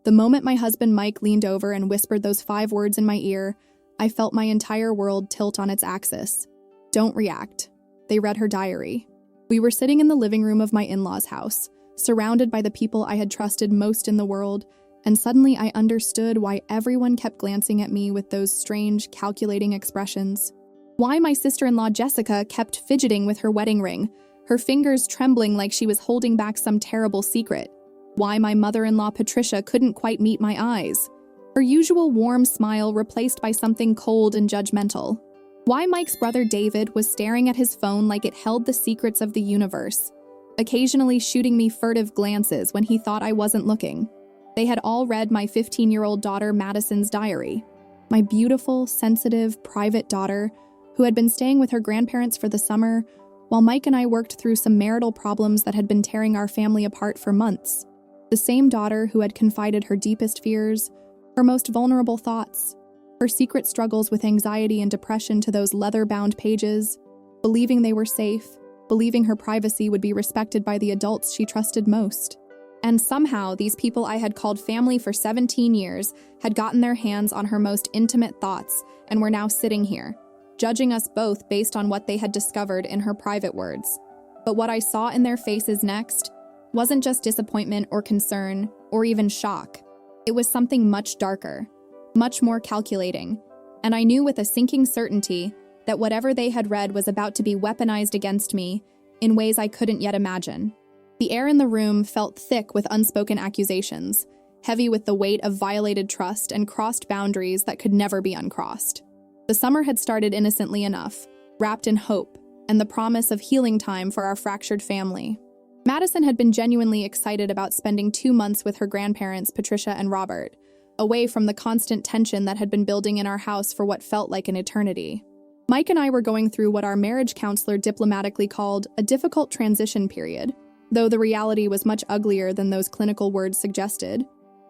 The moment my husband Mike leaned over and whispered those 5 words in my ear, I felt my entire world tilt on its axis. Don't react. They read her diary. We were sitting in the living room of my in-laws' house, surrounded by the people I had trusted most in the world, and suddenly I understood why everyone kept glancing at me with those strange, calculating expressions. Why my sister-in-law Jessica kept fidgeting with her wedding ring, her fingers trembling like she was holding back some terrible secret. Why my mother-in-law Patricia couldn't quite meet my eyes, her usual warm smile replaced by something cold and judgmental. Why Mike's brother David was staring at his phone like it held the secrets of the universe, occasionally shooting me furtive glances when he thought I wasn't looking. They had all read my 15-year-old daughter Madison's diary, my beautiful, sensitive, private daughter who had been staying with her grandparents for the summer while Mike and I worked through some marital problems that had been tearing our family apart for months. The same daughter who had confided her deepest fears, her most vulnerable thoughts, her secret struggles with anxiety and depression to those leather-bound pages, believing they were safe, believing her privacy would be respected by the adults she trusted most. And somehow, these people I had called family for 17 years had gotten their hands on her most intimate thoughts and were now sitting here, judging us both based on what they had discovered in her private words. But what I saw in their faces next wasn't just disappointment or concern or even shock. It was something much darker, much more calculating, and I knew with a sinking certainty that whatever they had read was about to be weaponized against me in ways I couldn't yet imagine. The air in the room felt thick with unspoken accusations, heavy with the weight of violated trust and crossed boundaries that could never be uncrossed. The summer had started innocently enough, wrapped in hope and the promise of healing time for our fractured family. Madison had been genuinely excited about spending 2 months with her grandparents, Patricia and Robert, away from the constant tension that had been building in our house for what felt like an eternity. Mike and I were going through what our marriage counselor diplomatically called a difficult transition period, though the reality was much uglier than those clinical words suggested.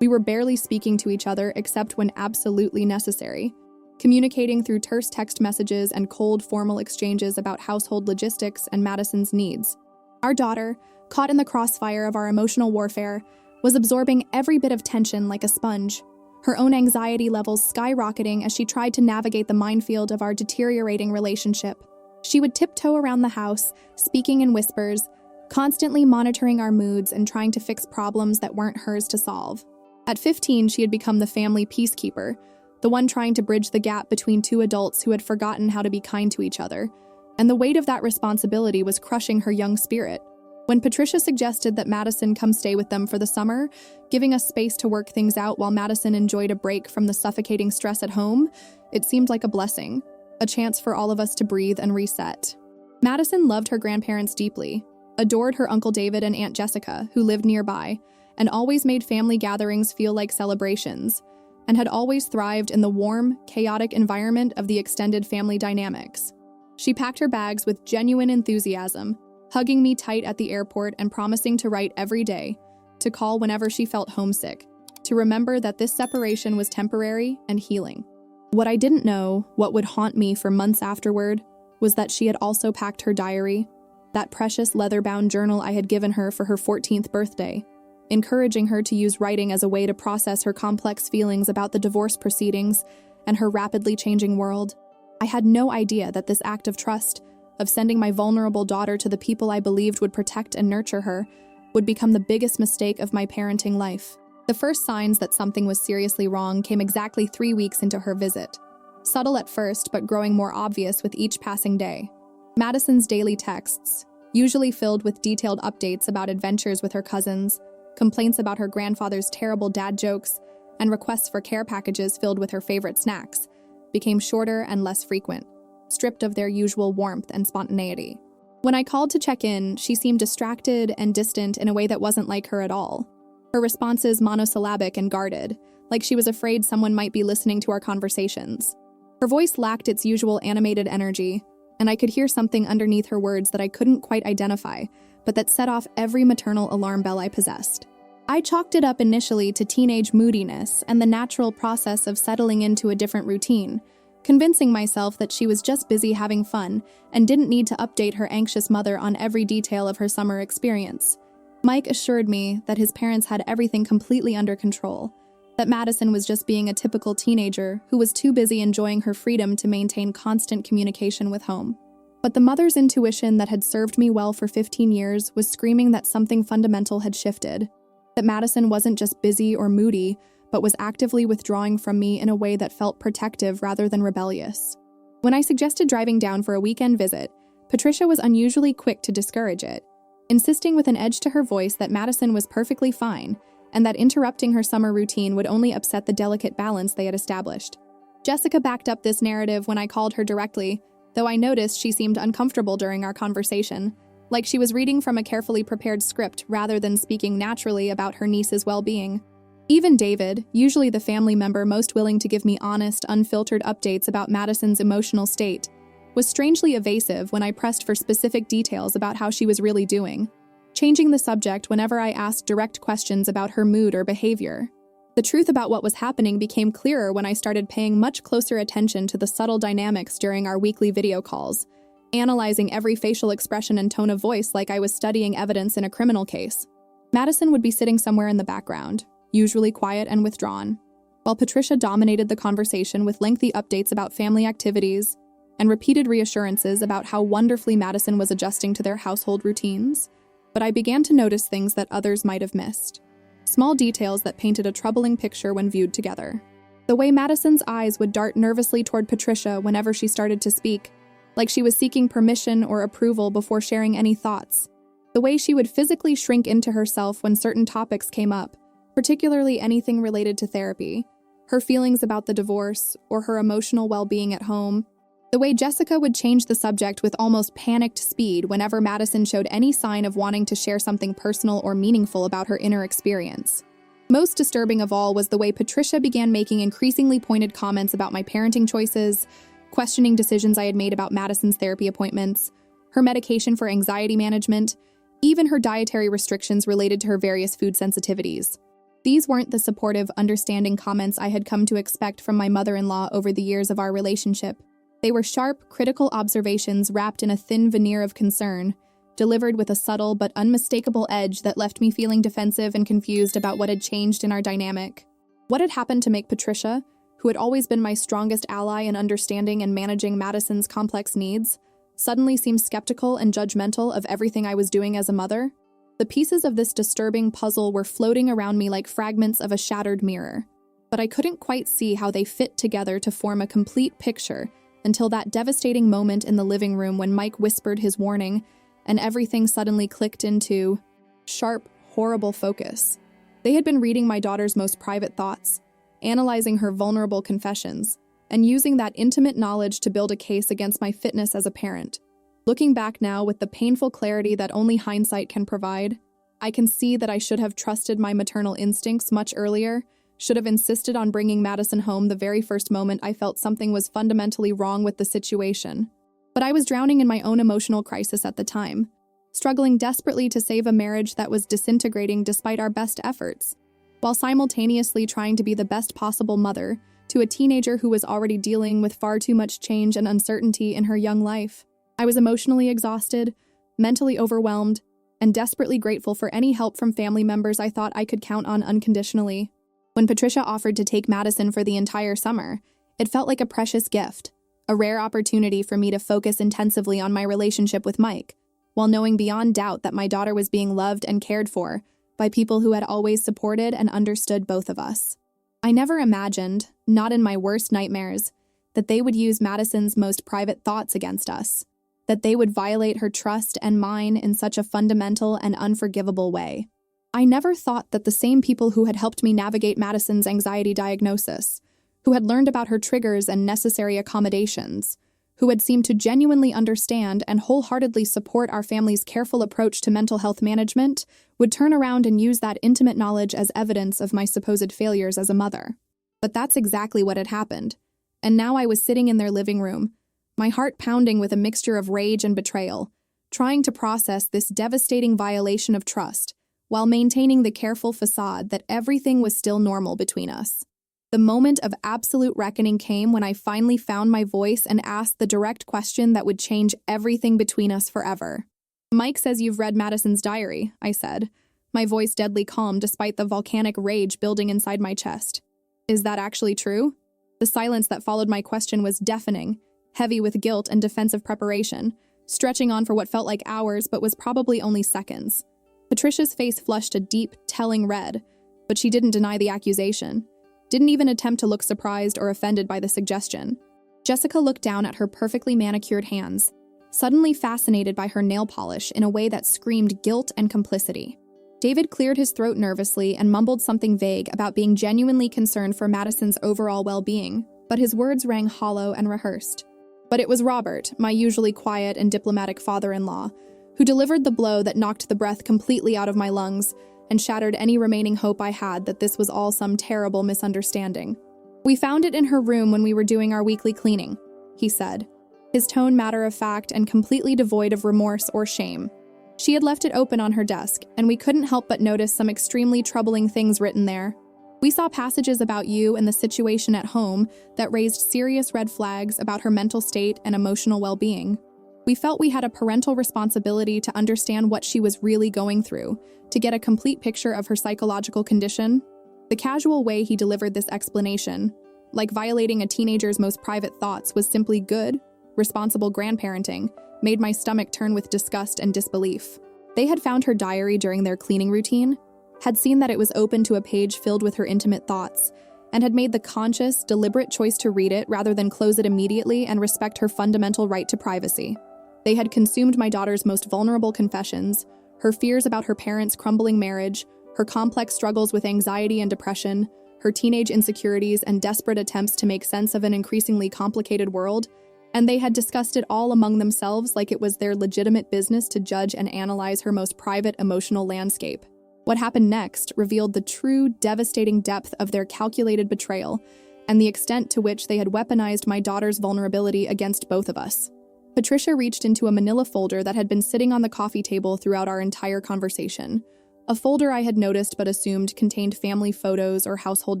We were barely speaking to each other except when absolutely necessary, communicating through terse text messages and cold formal exchanges about household logistics and Madison's needs. Our daughter, caught in the crossfire of our emotional warfare, was absorbing every bit of tension like a sponge, her own anxiety levels skyrocketing as she tried to navigate the minefield of our deteriorating relationship. She would tiptoe around the house, speaking in whispers, constantly monitoring our moods and trying to fix problems that weren't hers to solve. At 15, she had become the family peacekeeper, the one trying to bridge the gap between 2 adults who had forgotten how to be kind to each other, and the weight of that responsibility was crushing her young spirit. When Patricia suggested that Madison come stay with them for the summer, giving us space to work things out while Madison enjoyed a break from the suffocating stress at home, it seemed like a blessing, a chance for all of us to breathe and reset. Madison loved her grandparents deeply, adored her Uncle David and Aunt Jessica, who lived nearby, and always made family gatherings feel like celebrations, and had always thrived in the warm, chaotic environment of the extended family dynamics. She packed her bags with genuine enthusiasm, hugging me tight at the airport and promising to write every day, to call whenever she felt homesick, to remember that this separation was temporary and healing. What I didn't know, what would haunt me for months afterward, was that she had also packed her diary, that precious leather-bound journal I had given her for her 14th birthday, encouraging her to use writing as a way to process her complex feelings about the divorce proceedings and her rapidly changing world. I had no idea that this act of trust, of sending my vulnerable daughter to the people I believed would protect and nurture her, would become the biggest mistake of my parenting life. The first signs that something was seriously wrong came exactly 3 weeks into her visit. Subtle at first, but growing more obvious with each passing day. Madison's daily texts, usually filled with detailed updates about adventures with her cousins, complaints about her grandfather's terrible dad jokes, and requests for care packages filled with her favorite snacks, became shorter and less frequent, stripped of their usual warmth and spontaneity. When I called to check in, she seemed distracted and distant in a way that wasn't like her at all. Her responses monosyllabic and guarded, like she was afraid someone might be listening to our conversations. Her voice lacked its usual animated energy, and I could hear something underneath her words that I couldn't quite identify, but that set off every maternal alarm bell I possessed. I chalked it up initially to teenage moodiness and the natural process of settling into a different routine, convincing myself that she was just busy having fun and didn't need to update her anxious mother on every detail of her summer experience. Mike assured me that his parents had everything completely under control, that Madison was just being a typical teenager who was too busy enjoying her freedom to maintain constant communication with home. But the mother's intuition that had served me well for 15 years was screaming that something fundamental had shifted, that Madison wasn't just busy or moody, but was actively withdrawing from me in a way that felt protective rather than rebellious. When I suggested driving down for a weekend visit, Patricia was unusually quick to discourage it, insisting with an edge to her voice that Madison was perfectly fine and that interrupting her summer routine would only upset the delicate balance they had established. Jessica backed up this narrative when I called her directly, though I noticed she seemed uncomfortable during our conversation, like she was reading from a carefully prepared script rather than speaking naturally about her niece's well-being. Even David, usually the family member most willing to give me honest, unfiltered updates about Madison's emotional state, was strangely evasive when I pressed for specific details about how she was really doing, changing the subject whenever I asked direct questions about her mood or behavior. The truth about what was happening became clearer when I started paying much closer attention to the subtle dynamics during our weekly video calls, analyzing every facial expression and tone of voice like I was studying evidence in a criminal case. Madison would be sitting somewhere in the background, usually quiet and withdrawn, while Patricia dominated the conversation with lengthy updates about family activities and repeated reassurances about how wonderfully Madison was adjusting to their household routines. But I began to notice things that others might have missed. Small details that painted a troubling picture when viewed together. The way Madison's eyes would dart nervously toward Patricia whenever she started to speak, like she was seeking permission or approval before sharing any thoughts. The way she would physically shrink into herself when certain topics came up, particularly anything related to therapy, her feelings about the divorce, or her emotional well-being at home. The way Jessica would change the subject with almost panicked speed whenever Madison showed any sign of wanting to share something personal or meaningful about her inner experience. Most disturbing of all was the way Patricia began making increasingly pointed comments about my parenting choices, questioning decisions I had made about Madison's therapy appointments, her medication for anxiety management, even her dietary restrictions related to her various food sensitivities. These weren't the supportive, understanding comments I had come to expect from my mother-in-law over the years of our relationship. They were sharp, critical observations wrapped in a thin veneer of concern, delivered with a subtle but unmistakable edge that left me feeling defensive and confused about what had changed in our dynamic. What had happened to make Patricia, who had always been my strongest ally in understanding and managing Madison's complex needs, suddenly seem skeptical and judgmental of everything I was doing as a mother? The pieces of this disturbing puzzle were floating around me like fragments of a shattered mirror, but I couldn't quite see how they fit together to form a complete picture until that devastating moment in the living room when Mike whispered his warning and everything suddenly clicked into sharp, horrible focus. They had been reading my daughter's most private thoughts, analyzing her vulnerable confessions, and using that intimate knowledge to build a case against my fitness as a parent. Looking back now with the painful clarity that only hindsight can provide, I can see that I should have trusted my maternal instincts much earlier, should have insisted on bringing Madison home the very first moment I felt something was fundamentally wrong with the situation. But I was drowning in my own emotional crisis at the time, struggling desperately to save a marriage that was disintegrating despite our best efforts, while simultaneously trying to be the best possible mother to a teenager who was already dealing with far too much change and uncertainty in her young life. I was emotionally exhausted, mentally overwhelmed, and desperately grateful for any help from family members I thought I could count on unconditionally. When Patricia offered to take Madison for the entire summer, it felt like a precious gift, a rare opportunity for me to focus intensively on my relationship with Mike, while knowing beyond doubt that my daughter was being loved and cared for by people who had always supported and understood both of us. I never imagined, not in my worst nightmares, that they would use Madison's most private thoughts against us, that they would violate her trust and mine in such a fundamental and unforgivable way. I never thought that the same people who had helped me navigate Madison's anxiety diagnosis, who had learned about her triggers and necessary accommodations, who had seemed to genuinely understand and wholeheartedly support our family's careful approach to mental health management, would turn around and use that intimate knowledge as evidence of my supposed failures as a mother. But that's exactly what had happened, and now I was sitting in their living room, my heart pounding with a mixture of rage and betrayal, trying to process this devastating violation of trust, while maintaining the careful facade that everything was still normal between us. The moment of absolute reckoning came when I finally found my voice and asked the direct question that would change everything between us forever. "Mike says you've read Madison's diary," I said, my voice deadly calm despite the volcanic rage building inside my chest. Is that actually true? The silence that followed my question was deafening, heavy with guilt and defensive preparation, stretching on for what felt like hours but was probably only seconds. Patricia's face flushed a deep, telling red, but she didn't deny the accusation, didn't even attempt to look surprised or offended by the suggestion. Jessica looked down at her perfectly manicured hands, suddenly fascinated by her nail polish in a way that screamed guilt and complicity. David cleared his throat nervously and mumbled something vague about being genuinely concerned for Madison's overall well-being, but his words rang hollow and rehearsed. But it was Robert, my usually quiet and diplomatic father-in-law, who delivered the blow that knocked the breath completely out of my lungs and shattered any remaining hope I had that this was all some terrible misunderstanding. "We found it in her room when we were doing our weekly cleaning," he said, his tone matter-of-fact and completely devoid of remorse or shame. She had left it open on her desk, and we couldn't help but notice some extremely troubling things written there. We saw passages about you and the situation at home that raised serious red flags about her mental state and emotional well-being. We felt we had a parental responsibility to understand what she was really going through, to get a complete picture of her psychological condition. The casual way he delivered this explanation, like violating a teenager's most private thoughts, was simply good, responsible grandparenting, made my stomach turn with disgust and disbelief. They had found her diary during their cleaning routine, had seen that it was open to a page filled with her intimate thoughts, and had made the conscious, deliberate choice to read it rather than close it immediately and respect her fundamental right to privacy. They had consumed my daughter's most vulnerable confessions, her fears about her parents' crumbling marriage, her complex struggles with anxiety and depression, her teenage insecurities and desperate attempts to make sense of an increasingly complicated world, and they had discussed it all among themselves like it was their legitimate business to judge and analyze her most private emotional landscape. What happened next revealed the true, devastating depth of their calculated betrayal and the extent to which they had weaponized my daughter's vulnerability against both of us. Patricia reached into a manila folder that had been sitting on the coffee table throughout our entire conversation, a folder I had noticed but assumed contained family photos or household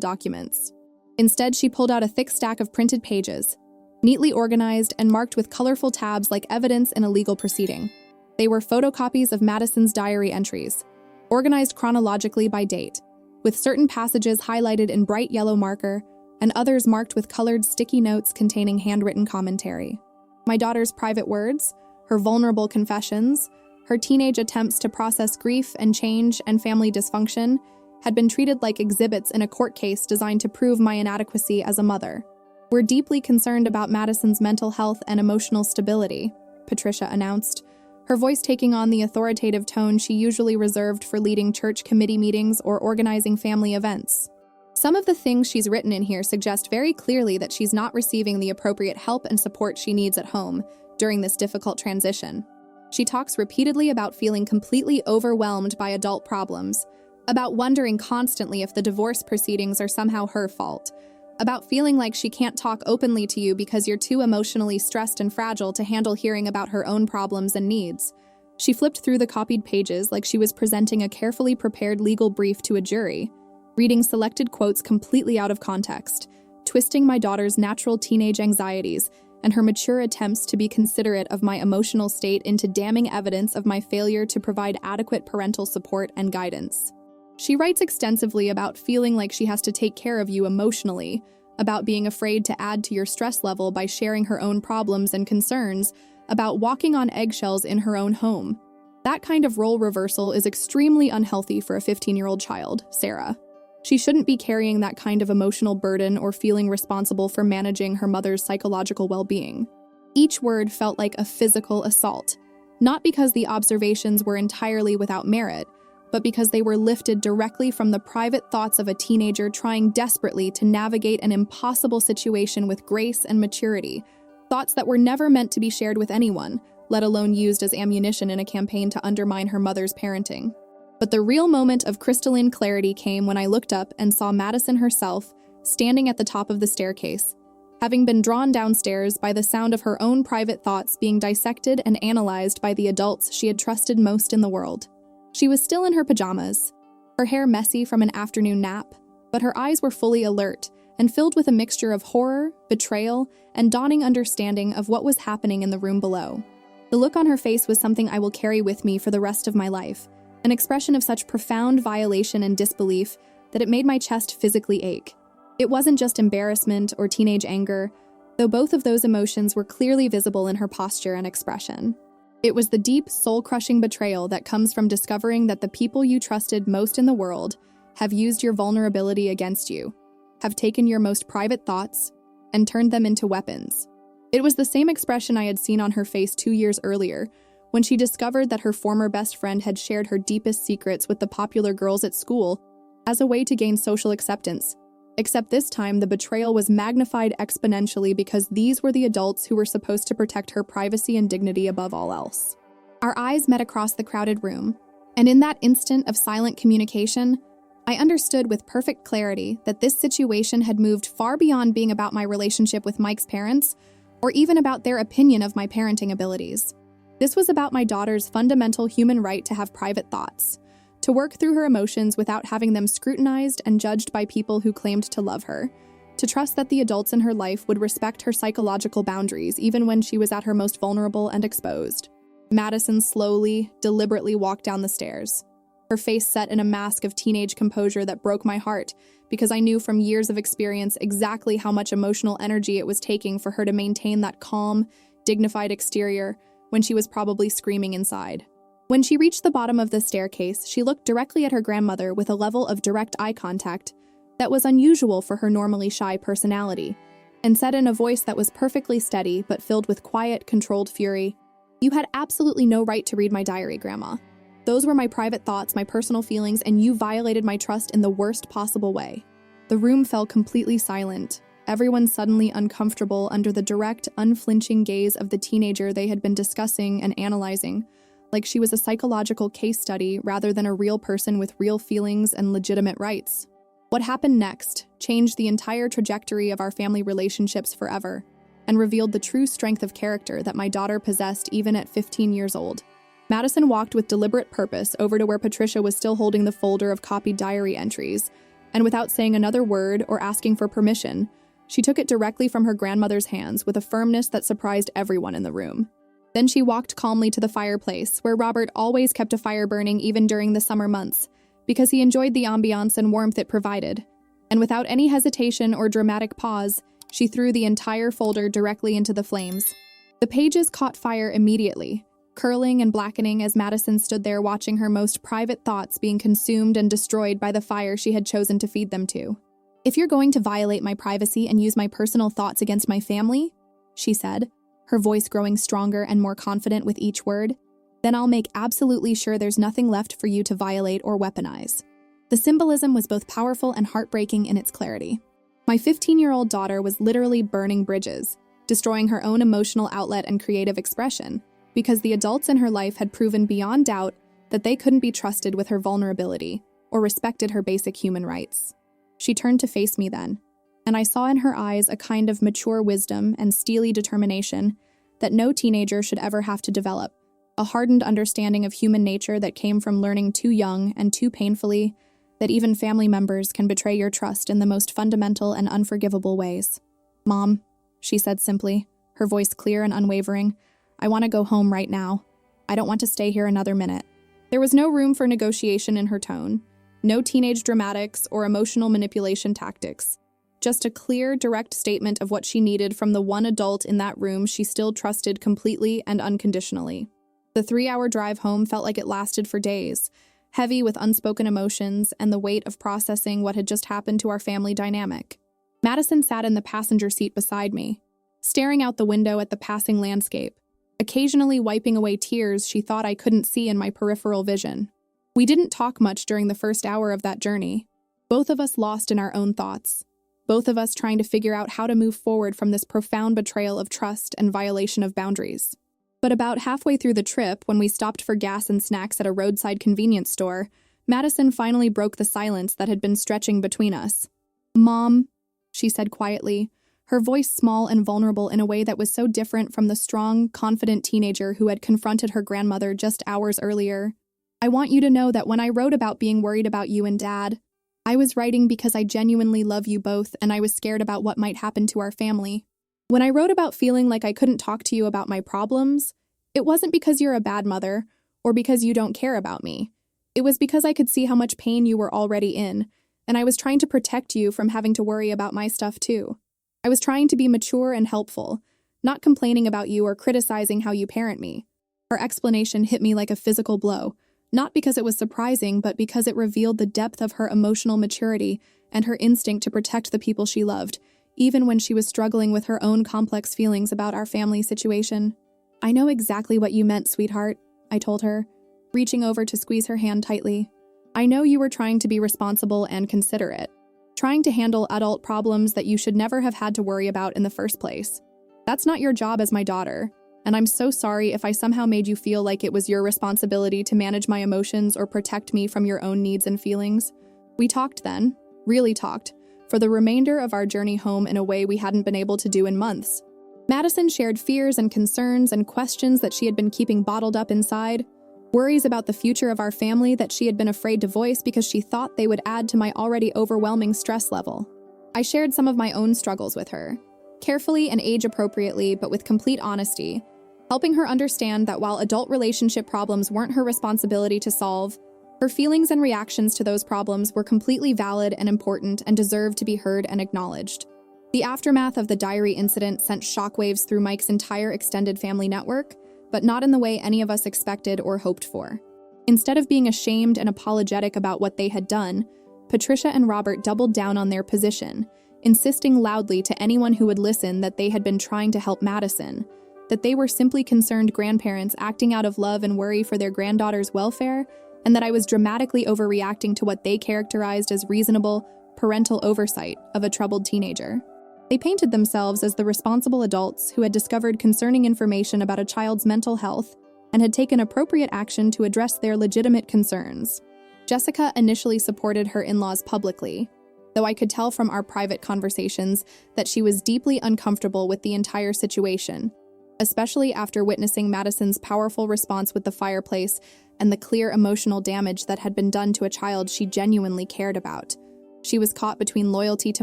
documents. Instead, she pulled out a thick stack of printed pages, neatly organized and marked with colorful tabs like evidence in a legal proceeding. They were photocopies of Madison's diary entries, organized chronologically by date, with certain passages highlighted in bright yellow marker and others marked with colored sticky notes containing handwritten commentary. My daughter's private words, her vulnerable confessions, her teenage attempts to process grief and change and family dysfunction had been treated like exhibits in a court case designed to prove my inadequacy as a mother. "We're deeply concerned about Madison's mental health and emotional stability," Patricia announced, her voice taking on the authoritative tone she usually reserved for leading church committee meetings or organizing family events. "Some of the things she's written in here suggest very clearly that she's not receiving the appropriate help and support she needs at home during this difficult transition. She talks repeatedly about feeling completely overwhelmed by adult problems, about wondering constantly if the divorce proceedings are somehow her fault, about feeling like she can't talk openly to you because you're too emotionally stressed and fragile to handle hearing about her own problems and needs." She flipped through the copied pages like she was presenting a carefully prepared legal brief to a jury, reading selected quotes completely out of context, twisting my daughter's natural teenage anxieties and her mature attempts to be considerate of my emotional state into damning evidence of my failure to provide adequate parental support and guidance. She writes extensively about feeling like she has to take care of you emotionally, about being afraid to add to your stress level by sharing her own problems and concerns, about walking on eggshells in her own home. That kind of role reversal is extremely unhealthy for a 15-year-old child, Sarah. She shouldn't be carrying that kind of emotional burden or feeling responsible for managing her mother's psychological well-being. Each word felt like a physical assault, not because the observations were entirely without merit, but because they were lifted directly from the private thoughts of a teenager trying desperately to navigate an impossible situation with grace and maturity, thoughts that were never meant to be shared with anyone, let alone used as ammunition in a campaign to undermine her mother's parenting. But the real moment of crystalline clarity came when I looked up and saw Madison herself standing at the top of the staircase, having been drawn downstairs by the sound of her own private thoughts being dissected and analyzed by the adults she had trusted most in the world. She was still in her pajamas, her hair messy from an afternoon nap, but her eyes were fully alert and filled with a mixture of horror, betrayal, and dawning understanding of what was happening in the room below. The look on her face was something I will carry with me for the rest of my life, an expression of such profound violation and disbelief that it made my chest physically ache. It wasn't just embarrassment or teenage anger, though both of those emotions were clearly visible in her posture and expression. It was the deep, soul-crushing betrayal that comes from discovering that the people you trusted most in the world have used your vulnerability against you, have taken your most private thoughts, and turned them into weapons. It was the same expression I had seen on her face 2 years earlier, when she discovered that her former best friend had shared her deepest secrets with the popular girls at school as a way to gain social acceptance. Except this time, the betrayal was magnified exponentially because these were the adults who were supposed to protect her privacy and dignity above all else. Our eyes met across the crowded room, and in that instant of silent communication, I understood with perfect clarity that this situation had moved far beyond being about my relationship with Mike's parents, or even about their opinion of my parenting abilities. This was about my daughter's fundamental human right to have private thoughts, to work through her emotions without having them scrutinized and judged by people who claimed to love her, to trust that the adults in her life would respect her psychological boundaries even when she was at her most vulnerable and exposed. Madison slowly, deliberately walked down the stairs, her face set in a mask of teenage composure that broke my heart because I knew from years of experience exactly how much emotional energy it was taking for her to maintain that calm, dignified exterior when she was probably screaming inside. When she reached the bottom of the staircase, she looked directly at her grandmother with a level of direct eye contact that was unusual for her normally shy personality, and said in a voice that was perfectly steady but filled with quiet, controlled fury, "You had absolutely no right to read my diary, Grandma. Those were my private thoughts, my personal feelings, and you violated my trust in the worst possible way." The room fell completely silent, everyone suddenly uncomfortable under the direct, unflinching gaze of the teenager they had been discussing and analyzing, like she was a psychological case study rather than a real person with real feelings and legitimate rights. What happened next changed the entire trajectory of our family relationships forever, and revealed the true strength of character that my daughter possessed even at 15 years old. Madison walked with deliberate purpose over to where Patricia was still holding the folder of copied diary entries, and without saying another word or asking for permission, she took it directly from her grandmother's hands with a firmness that surprised everyone in the room. Then she walked calmly to the fireplace, where Robert always kept a fire burning even during the summer months, because he enjoyed the ambiance and warmth it provided. And without any hesitation or dramatic pause, she threw the entire folder directly into the flames. The pages caught fire immediately, curling and blackening as Madison stood there watching her most private thoughts being consumed and destroyed by the fire she had chosen to feed them to. "If you're going to violate my privacy and use my personal thoughts against my family," she said, her voice growing stronger and more confident with each word, "then I'll make absolutely sure there's nothing left for you to violate or weaponize." The symbolism was both powerful and heartbreaking in its clarity. My 15-year-old daughter was literally burning bridges, destroying her own emotional outlet and creative expression, because the adults in her life had proven beyond doubt that they couldn't be trusted with her vulnerability or respected her basic human rights. She turned to face me then, and I saw in her eyes a kind of mature wisdom and steely determination that no teenager should ever have to develop, a hardened understanding of human nature that came from learning too young and too painfully that even family members can betray your trust in the most fundamental and unforgivable ways. "Mom," she said simply, her voice clear and unwavering, "I want to go home right now. I don't want to stay here another minute." There was no room for negotiation in her tone, no teenage dramatics or emotional manipulation tactics. Just a clear, direct statement of what she needed from the one adult in that room she still trusted completely and unconditionally. The 3-hour drive home felt like it lasted for days, heavy with unspoken emotions and the weight of processing what had just happened to our family dynamic. Madison sat in the passenger seat beside me, staring out the window at the passing landscape, occasionally wiping away tears she thought I couldn't see in my peripheral vision. We didn't talk much during the first hour of that journey, both of us lost in our own thoughts, both of us trying to figure out how to move forward from this profound betrayal of trust and violation of boundaries. But about halfway through the trip, when we stopped for gas and snacks at a roadside convenience store, Madison finally broke the silence that had been stretching between us. "Mom," she said quietly, her voice small and vulnerable in a way that was so different from the strong, confident teenager who had confronted her grandmother just hours earlier. "I want you to know that when I wrote about being worried about you and Dad, I was writing because I genuinely love you both and I was scared about what might happen to our family. When I wrote about feeling like I couldn't talk to you about my problems, it wasn't because you're a bad mother or because you don't care about me. It was because I could see how much pain you were already in, and I was trying to protect you from having to worry about my stuff too. I was trying to be mature and helpful, not complaining about you or criticizing how you parent me. Her explanation hit me like a physical blow, not because it was surprising, but because it revealed the depth of her emotional maturity and her instinct to protect the people she loved, even when she was struggling with her own complex feelings about our family situation. "I know exactly what you meant, sweetheart," I told her, reaching over to squeeze her hand tightly. "I know you were trying to be responsible and considerate, trying to handle adult problems that you should never have had to worry about in the first place. That's not your job as my daughter, and I'm so sorry if I somehow made you feel like it was your responsibility to manage my emotions or protect me from your own needs and feelings." We talked then, really talked, for the remainder of our journey home in a way we hadn't been able to do in months. Madison shared fears and concerns and questions that she had been keeping bottled up inside, worries about the future of our family that she had been afraid to voice because she thought they would add to my already overwhelming stress level. I shared some of my own struggles with her, carefully and age-appropriately, but with complete honesty, helping her understand that while adult relationship problems weren't her responsibility to solve, her feelings and reactions to those problems were completely valid and important and deserved to be heard and acknowledged. The aftermath of the diary incident sent shockwaves through Mike's entire extended family network, but not in the way any of us expected or hoped for. Instead of being ashamed and apologetic about what they had done, Patricia and Robert doubled down on their position, insisting loudly to anyone who would listen that they had been trying to help Madison, that they were simply concerned grandparents acting out of love and worry for their granddaughter's welfare, and that I was dramatically overreacting to what they characterized as reasonable, parental oversight of a troubled teenager. They painted themselves as the responsible adults who had discovered concerning information about a child's mental health and had taken appropriate action to address their legitimate concerns. Jessica initially supported her in-laws publicly, though I could tell from our private conversations that she was deeply uncomfortable with the entire situation, especially after witnessing Madison's powerful response with the fireplace and the clear emotional damage that had been done to a child she genuinely cared about. She was caught between loyalty to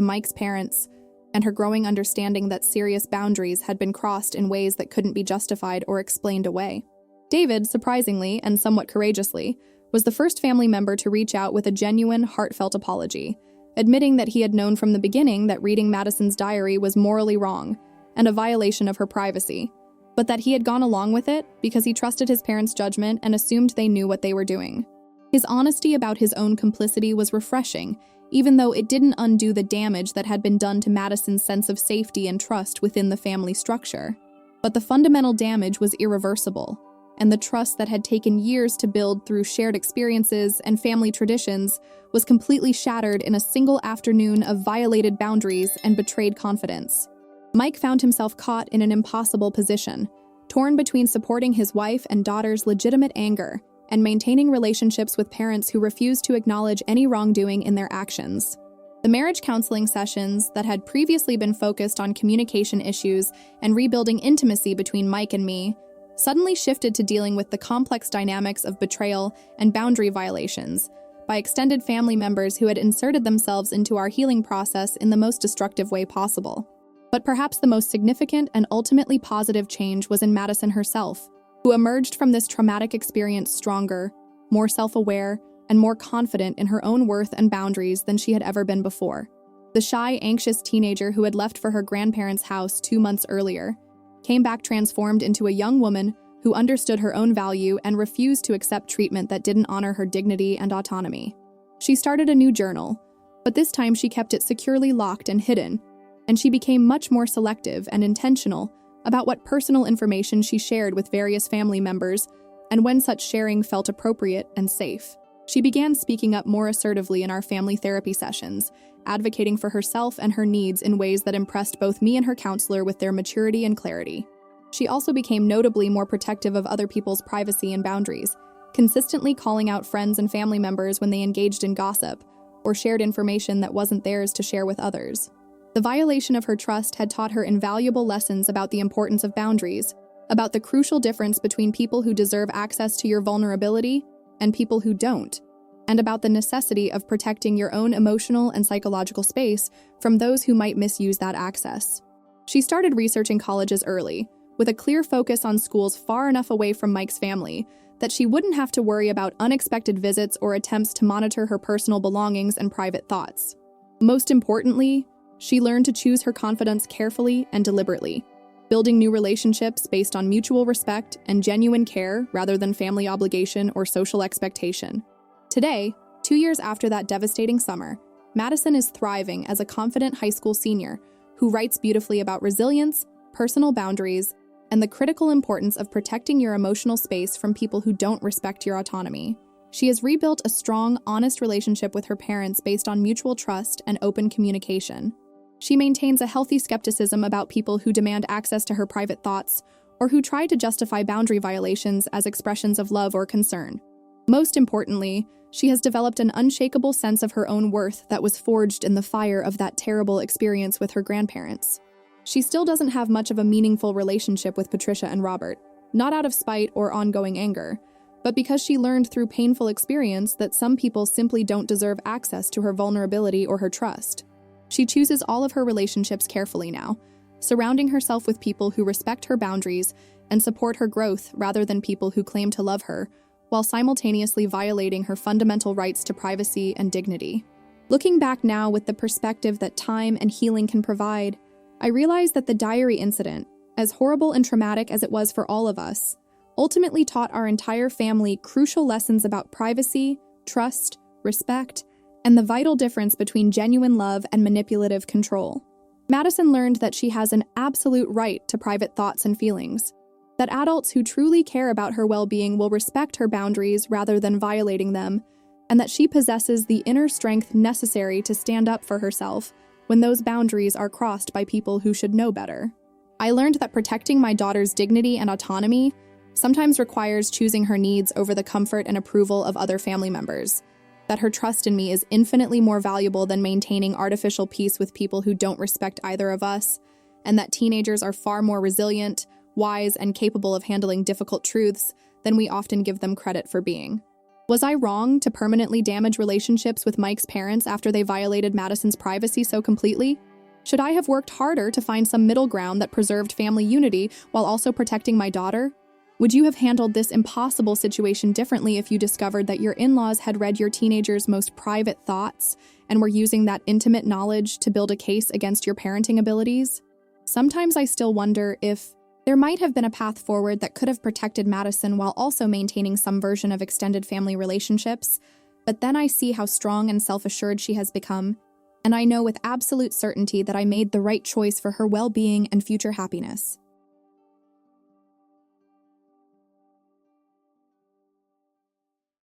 Mike's parents and her growing understanding that serious boundaries had been crossed in ways that couldn't be justified or explained away. David, surprisingly and somewhat courageously, was the first family member to reach out with a genuine, heartfelt apology, admitting that he had known from the beginning that reading Madison's diary was morally wrong and a violation of her privacy, but that he had gone along with it because he trusted his parents' judgment and assumed they knew what they were doing. His honesty about his own complicity was refreshing, even though it didn't undo the damage that had been done to Madison's sense of safety and trust within the family structure. But the fundamental damage was irreversible, and the trust that had taken years to build through shared experiences and family traditions was completely shattered in a single afternoon of violated boundaries and betrayed confidence. Mike found himself caught in an impossible position, torn between supporting his wife and daughter's legitimate anger and maintaining relationships with parents who refused to acknowledge any wrongdoing in their actions. The marriage counseling sessions that had previously been focused on communication issues and rebuilding intimacy between Mike and me suddenly shifted to dealing with the complex dynamics of betrayal and boundary violations by extended family members who had inserted themselves into our healing process in the most destructive way possible. But perhaps the most significant and ultimately positive change was in Madison herself, who emerged from this traumatic experience stronger, more self-aware, and more confident in her own worth and boundaries than she had ever been before. The shy, anxious teenager who had left for her grandparents' house 2 months earlier came back transformed into a young woman who understood her own value and refused to accept treatment that didn't honor her dignity and autonomy. She started a new journal, but this time she kept it securely locked and hidden, and she became much more selective and intentional about what personal information she shared with various family members and when such sharing felt appropriate and safe. She began speaking up more assertively in our family therapy sessions, advocating for herself and her needs in ways that impressed both me and her counselor with their maturity and clarity. She also became notably more protective of other people's privacy and boundaries, consistently calling out friends and family members when they engaged in gossip or shared information that wasn't theirs to share with others. The violation of her trust had taught her invaluable lessons about the importance of boundaries, about the crucial difference between people who deserve access to your vulnerability and people who don't, and about the necessity of protecting your own emotional and psychological space from those who might misuse that access. She started researching colleges early, with a clear focus on schools far enough away from Mike's family that she wouldn't have to worry about unexpected visits or attempts to monitor her personal belongings and private thoughts. Most importantly, she learned to choose her confidants carefully and deliberately, building new relationships based on mutual respect and genuine care rather than family obligation or social expectation. Today, 2 years after that devastating summer, Madison is thriving as a confident high school senior who writes beautifully about resilience, personal boundaries, and the critical importance of protecting your emotional space from people who don't respect your autonomy. She has rebuilt a strong, honest relationship with her parents based on mutual trust and open communication. She maintains a healthy skepticism about people who demand access to her private thoughts or who try to justify boundary violations as expressions of love or concern. Most importantly, she has developed an unshakable sense of her own worth that was forged in the fire of that terrible experience with her grandparents. She still doesn't have much of a meaningful relationship with Patricia and Robert, not out of spite or ongoing anger, but because she learned through painful experience that some people simply don't deserve access to her vulnerability or her trust. She chooses all of her relationships carefully now, surrounding herself with people who respect her boundaries and support her growth rather than people who claim to love her, while simultaneously violating her fundamental rights to privacy and dignity. Looking back now with the perspective that time and healing can provide, I realize that the diary incident, as horrible and traumatic as it was for all of us, ultimately taught our entire family crucial lessons about privacy, trust, respect, and the vital difference between genuine love and manipulative control. Madison learned that she has an absolute right to private thoughts and feelings, that adults who truly care about her well-being will respect her boundaries rather than violating them, and that she possesses the inner strength necessary to stand up for herself when those boundaries are crossed by people who should know better. I learned that protecting my daughter's dignity and autonomy sometimes requires choosing her needs over the comfort and approval of other family members, that her trust in me is infinitely more valuable than maintaining artificial peace with people who don't respect either of us, and that teenagers are far more resilient, wise, and capable of handling difficult truths than we often give them credit for being. Was I wrong to permanently damage relationships with Mike's parents after they violated Madison's privacy so completely? Should I have worked harder to find some middle ground that preserved family unity while also protecting my daughter? Would you have handled this impossible situation differently if you discovered that your in-laws had read your teenager's most private thoughts and were using that intimate knowledge to build a case against your parenting abilities? Sometimes I still wonder if there might have been a path forward that could have protected Madison while also maintaining some version of extended family relationships, but then I see how strong and self-assured she has become, and I know with absolute certainty that I made the right choice for her well-being and future happiness.